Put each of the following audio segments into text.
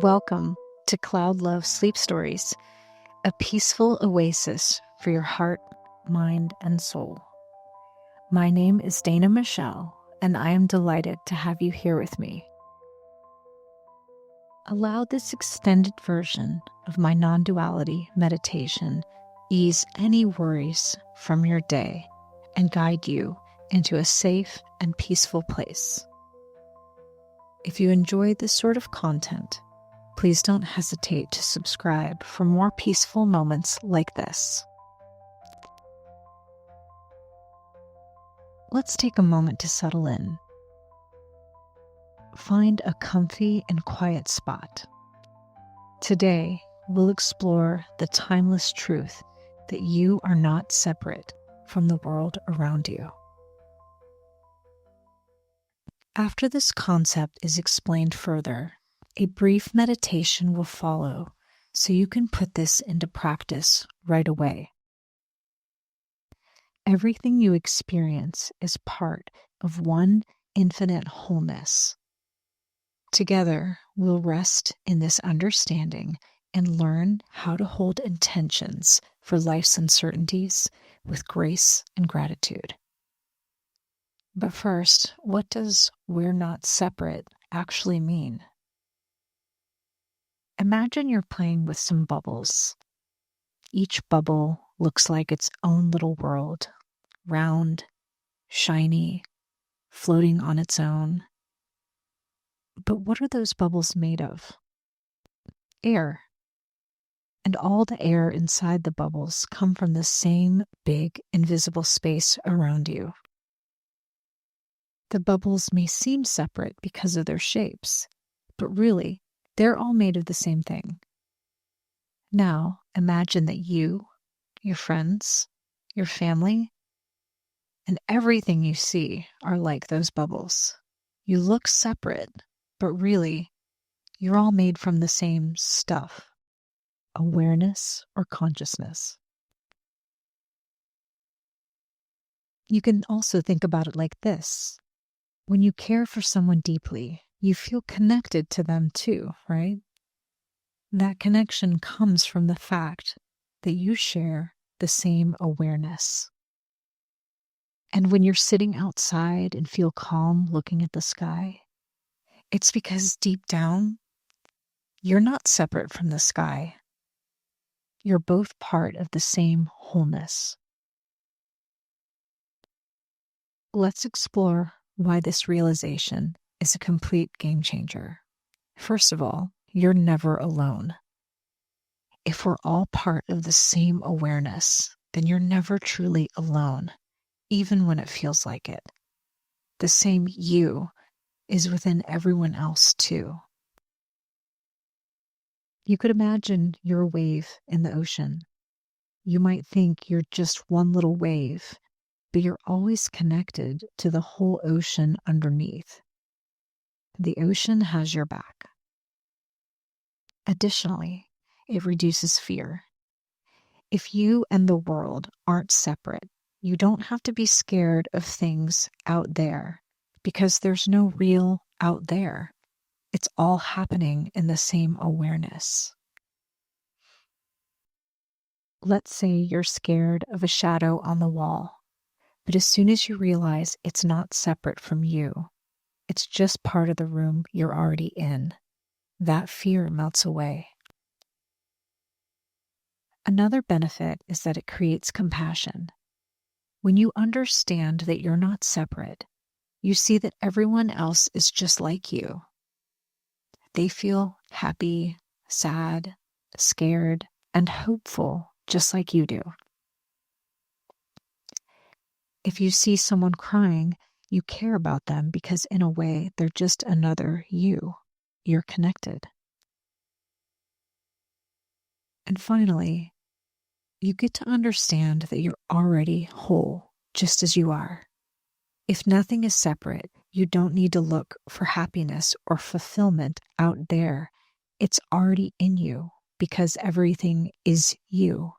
Welcome to Cloud Love Sleep Stories, a peaceful oasis for your heart, mind, and soul. My name is Dana Michelle, and I am delighted to have you here with me. Allow this extended version of my non-duality meditation ease any worries from your day and guide you into a safe and peaceful place. If you enjoy this sort of content, please don't hesitate to subscribe for more peaceful moments like this. Let's take a moment to settle in. Find a comfy and quiet spot. Today, we'll explore the timeless truth that you are not separate from the world around you. After this concept is explained further, a brief meditation will follow so you can put this into practice right away. Everything you experience is part of one infinite wholeness. Together, we'll rest in this understanding and learn how to hold intentions for life's uncertainties with grace and gratitude. But first, what does "we're not separate" actually mean? Imagine you're playing with some bubbles. Each bubble looks like its own little world, round, shiny, floating on its own. But what are those bubbles made of? Air. And all the air inside the bubbles come from the same big, invisible space around you. The bubbles may seem separate because of their shapes, but really, they're all made of the same thing. Now, imagine that you, your friends, your family, and everything you see are like those bubbles. You look separate, but really, you're all made from the same stuff, awareness or consciousness. You can also think about it like this. When you care for someone deeply, you feel connected to them too, right? That connection comes from the fact that you share the same awareness. And when you're sitting outside and feel calm looking at the sky, it's because deep down, you're not separate from the sky. You're both part of the same wholeness. Let's explore why this realization is a complete game changer. First of all, you're never alone. If we're all part of the same awareness, then you're never truly alone, even when it feels like it. The same you is within everyone else too. You could imagine you're a wave in the ocean. You might think you're just one little wave, but you're always connected to the whole ocean underneath. The ocean has your back. Additionally, it reduces fear. If you and the world aren't separate, you don't have to be scared of things out there because there's no real out there. It's all happening in the same awareness. Let's say you're scared of a shadow on the wall, but as soon as you realize it's not separate from you, it's just part of the room you're already in, that fear melts away. Another benefit is that it creates compassion. When you understand that you're not separate, you see that everyone else is just like you. They feel happy, sad, scared, and hopeful just like you do. If you see someone crying, you care about them because in a way, they're just another you. You're connected. And finally, you get to understand that you're already whole, just as you are. If nothing is separate, you don't need to look for happiness or fulfillment out there. It's already in you because everything is you.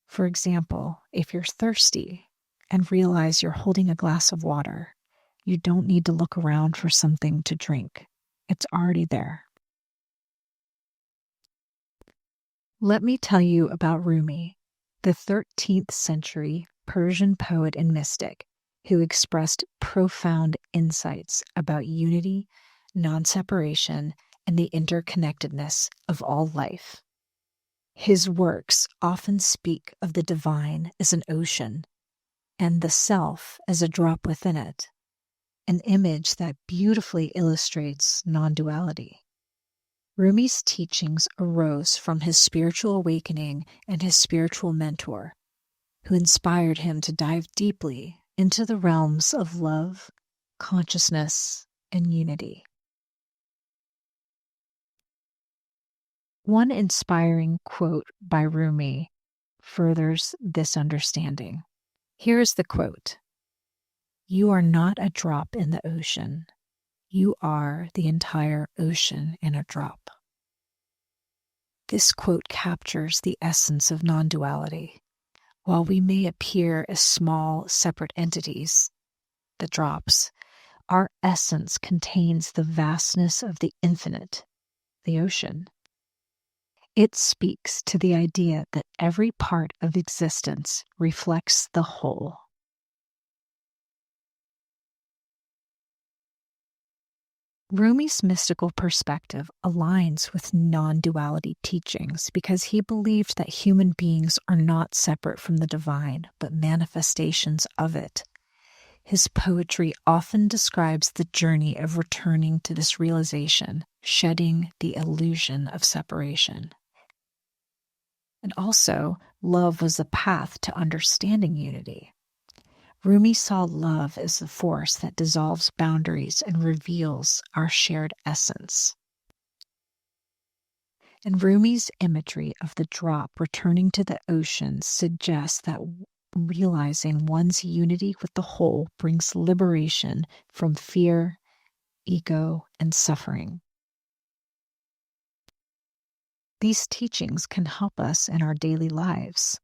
For example, if you're thirsty and realize you're holding a glass of water, you don't need to look around for something to drink. It's already there. Let me tell you about Rumi, the 13th century Persian poet and mystic who expressed profound insights about unity, non-separation, and the interconnectedness of all life. His works often speak of the divine as an ocean and the self as a drop within it, an image that beautifully illustrates non-duality. Rumi's teachings arose from his spiritual awakening and his spiritual mentor, who inspired him to dive deeply into the realms of love, consciousness, and unity. One inspiring quote by Rumi furthers this understanding. Here is the quote: "You are not a drop in the ocean. You are the entire ocean in a drop." This quote captures the essence of non-duality. While we may appear as small, separate entities, the drops, our essence contains the vastness of the infinite, the ocean. It speaks to the idea that every part of existence reflects the whole. Rumi's mystical perspective aligns with non-duality teachings because he believed that human beings are not separate from the divine, but manifestations of it. His poetry often describes the journey of returning to this realization, shedding the illusion of separation. And also, love was the path to understanding unity. Rumi saw love as the force that dissolves boundaries and reveals our shared essence. And Rumi's imagery of the drop returning to the ocean suggests that realizing one's unity with the whole brings liberation from fear, ego, and suffering. These teachings can help us in our daily lives.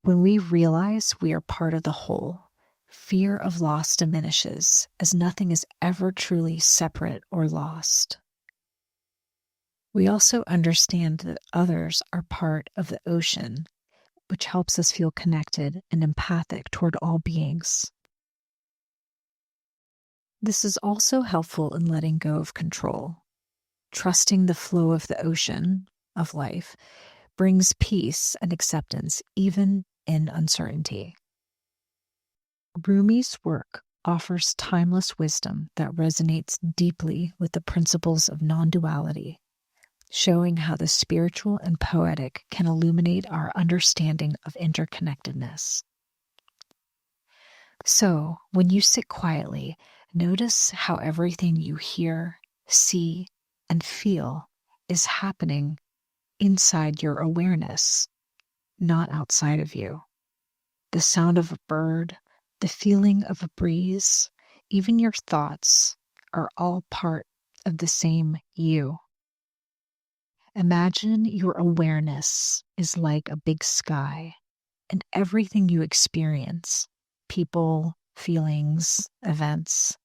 When we realize we are part of the whole, fear of loss diminishes, as nothing is ever truly separate or lost. We also understand that others are part of the ocean, which helps us feel connected and empathic toward all beings. This is also helpful in letting go of control. Trusting the flow of the ocean of life brings peace and acceptance, even in uncertainty. Rumi's work offers timeless wisdom that resonates deeply with the principles of non-duality, showing how the spiritual and poetic can illuminate our understanding of interconnectedness. So, when you sit quietly, notice how everything you hear, see, and feel is happening inside your awareness, not outside of you. The sound of a bird, the feeling of a breeze, even your thoughts are all part of the same you. Imagine your awareness is like a big sky, and everything you experience, people, feelings, events,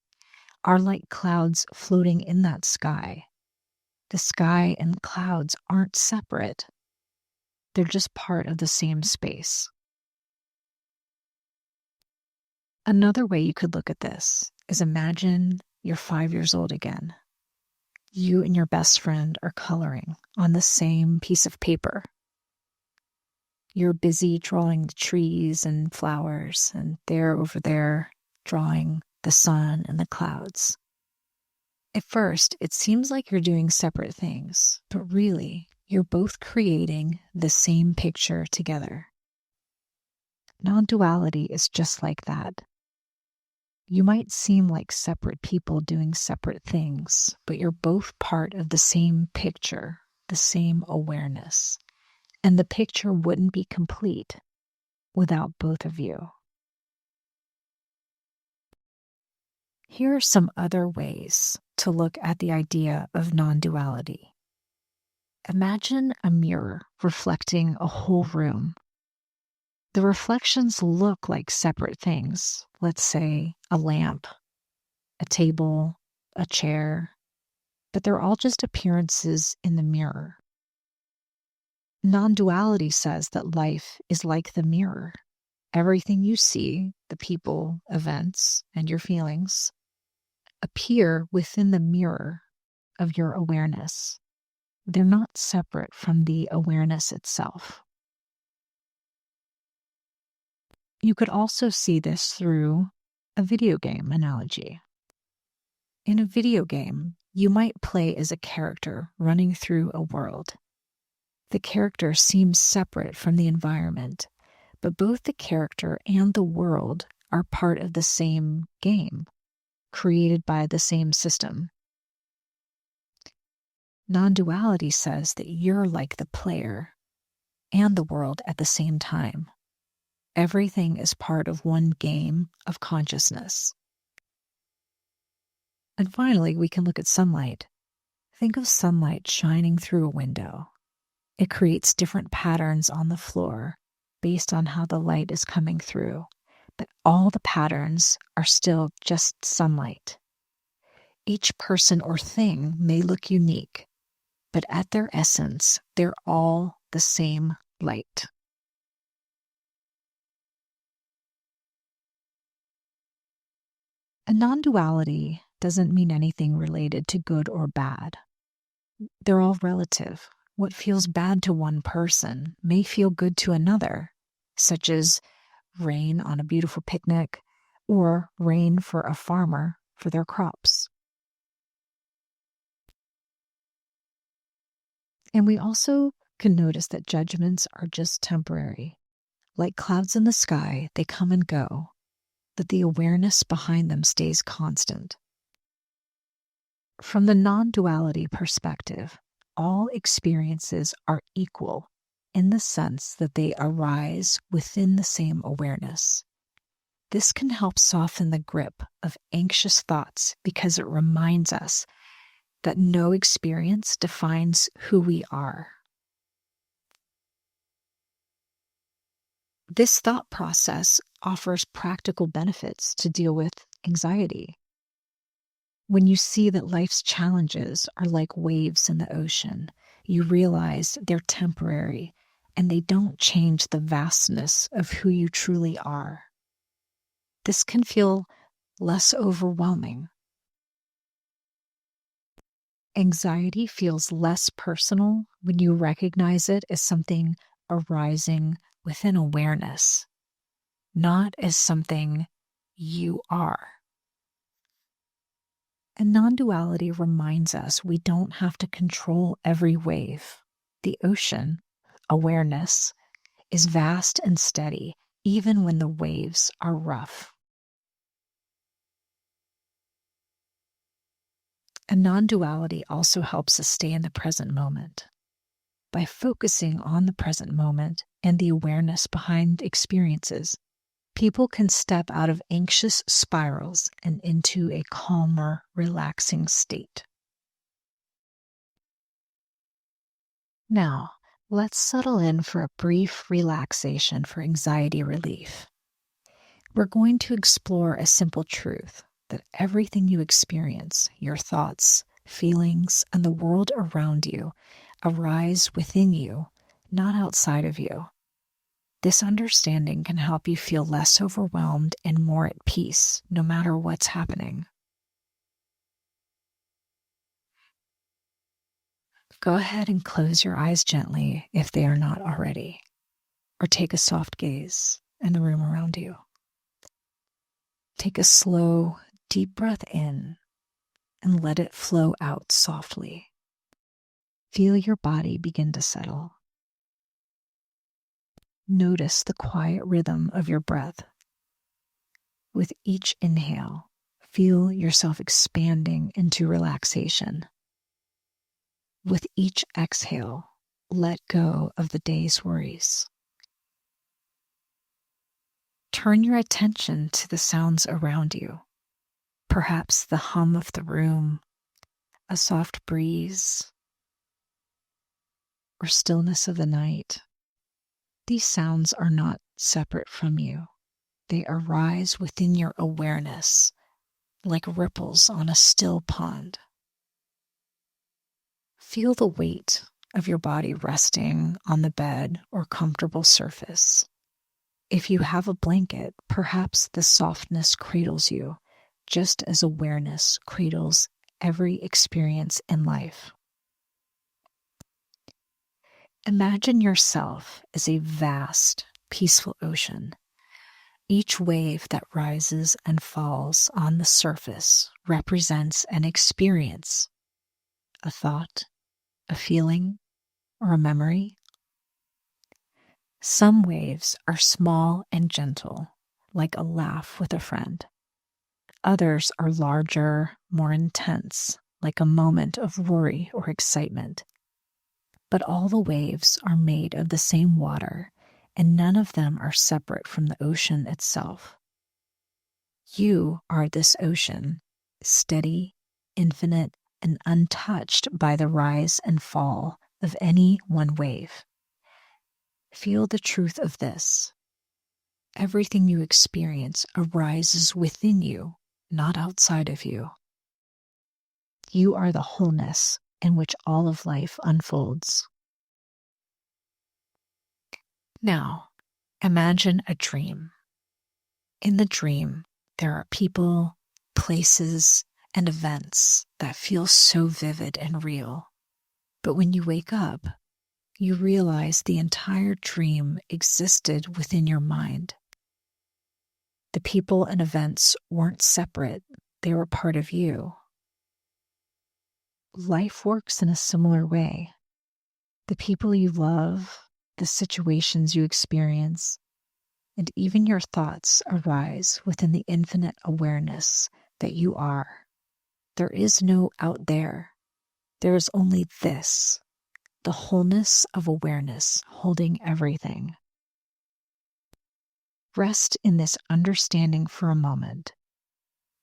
are like clouds floating in that sky. The sky and clouds aren't separate. They're just part of the same space. Another way you could look at this is imagine you're 5 years old again. You and your best friend are coloring on the same piece of paper. You're busy drawing the trees and flowers, and they're over there drawing the sun and the clouds. At first, it seems like you're doing separate things, but really, you're both creating the same picture together. Non-duality is just like that. You might seem like separate people doing separate things, but you're both part of the same picture, the same awareness. And the picture wouldn't be complete without both of you. Here are some other ways to look at the idea of non-duality. Imagine a mirror reflecting a whole room. The reflections look like separate things, let's say a lamp, a table, a chair, but they're all just appearances in the mirror. Non-duality says that life is like the mirror. Everything you see, the people, events, and your feelings, appear within the mirror of your awareness. They're not separate from the awareness itself. You could also see this through a video game analogy. In a video game, you might play as a character running through a world. The character seems separate from the environment, but both the character and the world are part of the same game, created by the same system. Non-duality says that you're like the player and the world at the same time. Everything is part of one game of consciousness. And finally, we can look at sunlight. Think of sunlight shining through a window. It creates different patterns on the floor based on how the light is coming through, but all the patterns are still just sunlight. Each person or thing may look unique, but at their essence, they're all the same light. A non-duality doesn't mean anything related to good or bad. They're all relative. What feels bad to one person may feel good to another, such as rain on a beautiful picnic or rain for a farmer for their crops. And we also can notice that judgments are just temporary. Like clouds in the sky, they come and go, but the awareness behind them stays constant. From the non-duality perspective, all experiences are equal in the sense that they arise within the same awareness. This can help soften the grip of anxious thoughts because it reminds us that no experience defines who we are. This thought process offers practical benefits to deal with anxiety. When you see that life's challenges are like waves in the ocean, you realize they're temporary and they don't change the vastness of who you truly are. This can feel less overwhelming. Anxiety feels less personal when you recognize it as something arising within awareness, not as something you are. And non-duality reminds us we don't have to control every wave. The ocean, awareness, is vast and steady, even when the waves are rough. And non-duality also helps us stay in the present moment. By focusing on the present moment and the awareness behind experiences, people can step out of anxious spirals and into a calmer, relaxing state. Now, let's settle in for a brief relaxation for anxiety relief. We're going to explore a simple truth that everything you experience, your thoughts, feelings, and the world around you, arise within you, not outside of you. This understanding can help you feel less overwhelmed and more at peace, no matter what's happening. Go ahead and close your eyes gently if they are not already, or take a soft gaze in the room around you. Take a slow, deep breath in and let it flow out softly. Feel your body begin to settle. Notice the quiet rhythm of your breath. With each inhale, feel yourself expanding into relaxation. With each exhale, let go of the day's worries. Turn your attention to the sounds around you. Perhaps the hum of the room, a soft breeze, or stillness of the night. These sounds are not separate from you. They arise within your awareness, like ripples on a still pond. Feel the weight of your body resting on the bed or comfortable surface. If you have a blanket, perhaps the softness cradles you, just as awareness cradles every experience in life. Imagine yourself as a vast, peaceful ocean. Each wave that rises and falls on the surface represents an experience, a thought, a feeling, or a memory. Some waves are small and gentle, like a laugh with a friend. Others are larger, more intense, like a moment of worry or excitement. But all the waves are made of the same water, and none of them are separate from the ocean itself. You are this ocean, steady, infinite, and untouched by the rise and fall of any one wave. Feel the truth of this. Everything you experience arises within you, not outside of you. You are the wholeness in which all of life unfolds. Now, imagine a dream. In the dream, there are people, places, and events that feel so vivid and real. But when you wake up, you realize the entire dream existed within your mind. The people and events weren't separate, they were part of you. Life works in a similar way. The people you love, the situations you experience, and even your thoughts arise within the infinite awareness that you are. There is no out there. There is only this, the wholeness of awareness holding everything. Rest in this understanding for a moment.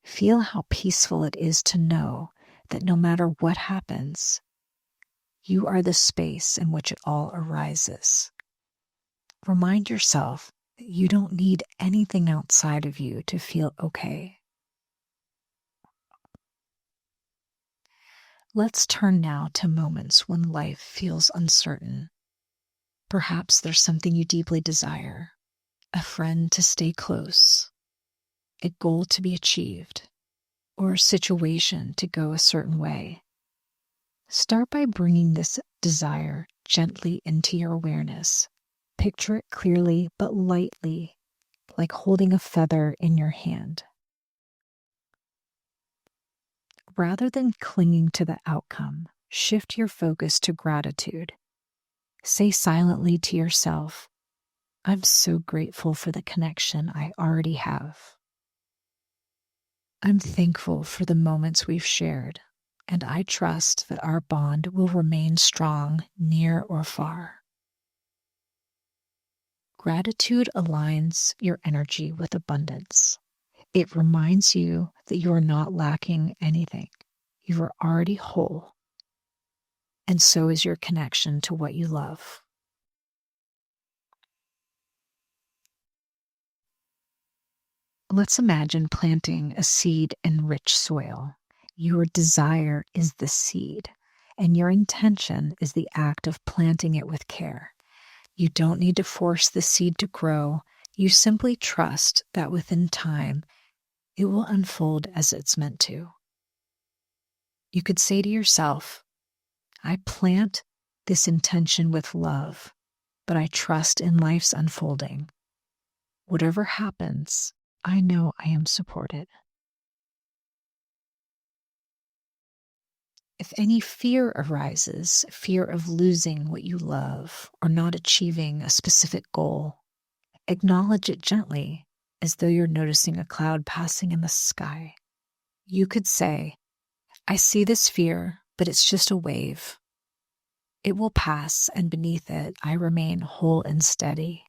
Feel how peaceful it is to know that no matter what happens, you are the space in which it all arises. Remind yourself that you don't need anything outside of you to feel okay. Let's turn now to moments when life feels uncertain. Perhaps there's something you deeply desire, a friend to stay close, a goal to be achieved, or a situation to go a certain way. Start by bringing this desire gently into your awareness. Picture it clearly but lightly, like holding a feather in your hand. Rather than clinging to the outcome, shift your focus to gratitude. Say silently to yourself, I'm so grateful for the connection I already have. I'm thankful for the moments we've shared, and I trust that our bond will remain strong, near or far. Gratitude aligns your energy with abundance. It reminds you that you are not lacking anything. You are already whole, and so is your connection to what you love. Let's imagine planting a seed in rich soil. Your desire is the seed, and your intention is the act of planting it with care. You don't need to force the seed to grow. You simply trust that within time, it will unfold as it's meant to. You could say to yourself, I plant this intention with love, but I trust in life's unfolding. Whatever happens, I know I am supported. If any fear arises, fear of losing what you love or not achieving a specific goal, acknowledge it gently as though you're noticing a cloud passing in the sky. You could say, I see this fear, but it's just a wave. It will pass, and beneath it, I remain whole and steady.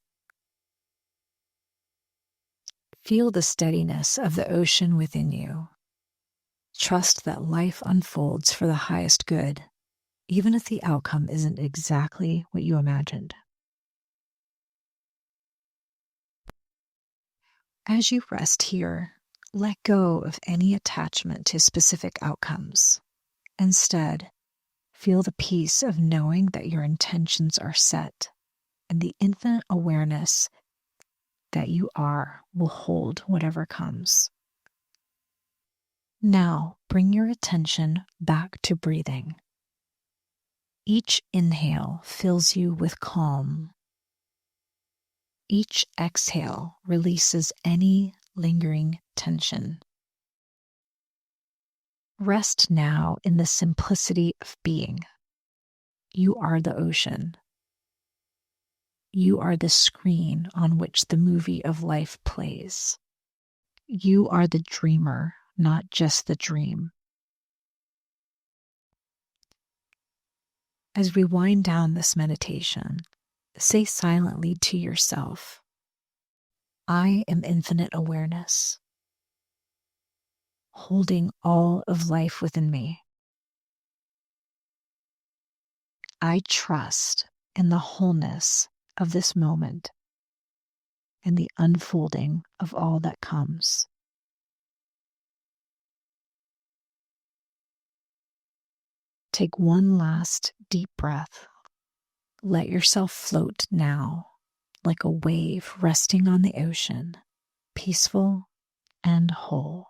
Feel the steadiness of the ocean within you. Trust that life unfolds for the highest good, even if the outcome isn't exactly what you imagined. As you rest here, let go of any attachment to specific outcomes. Instead, Feel the peace of knowing that your intentions are set, and the infinite awareness that you are will hold whatever comes. Now, bring your attention back to breathing. Each inhale fills you with calm. Each exhale releases any lingering tension. Rest now in the simplicity of being. You are the ocean. You are the screen on which the movie of life plays. You are the dreamer, not just the dream. As we wind down this meditation, say silently to yourself, I am infinite awareness, holding all of life within me. I trust in the wholeness of this moment and the unfolding of all that comes. Take one last deep breath. Let yourself float now like a wave resting on the ocean, peaceful and whole.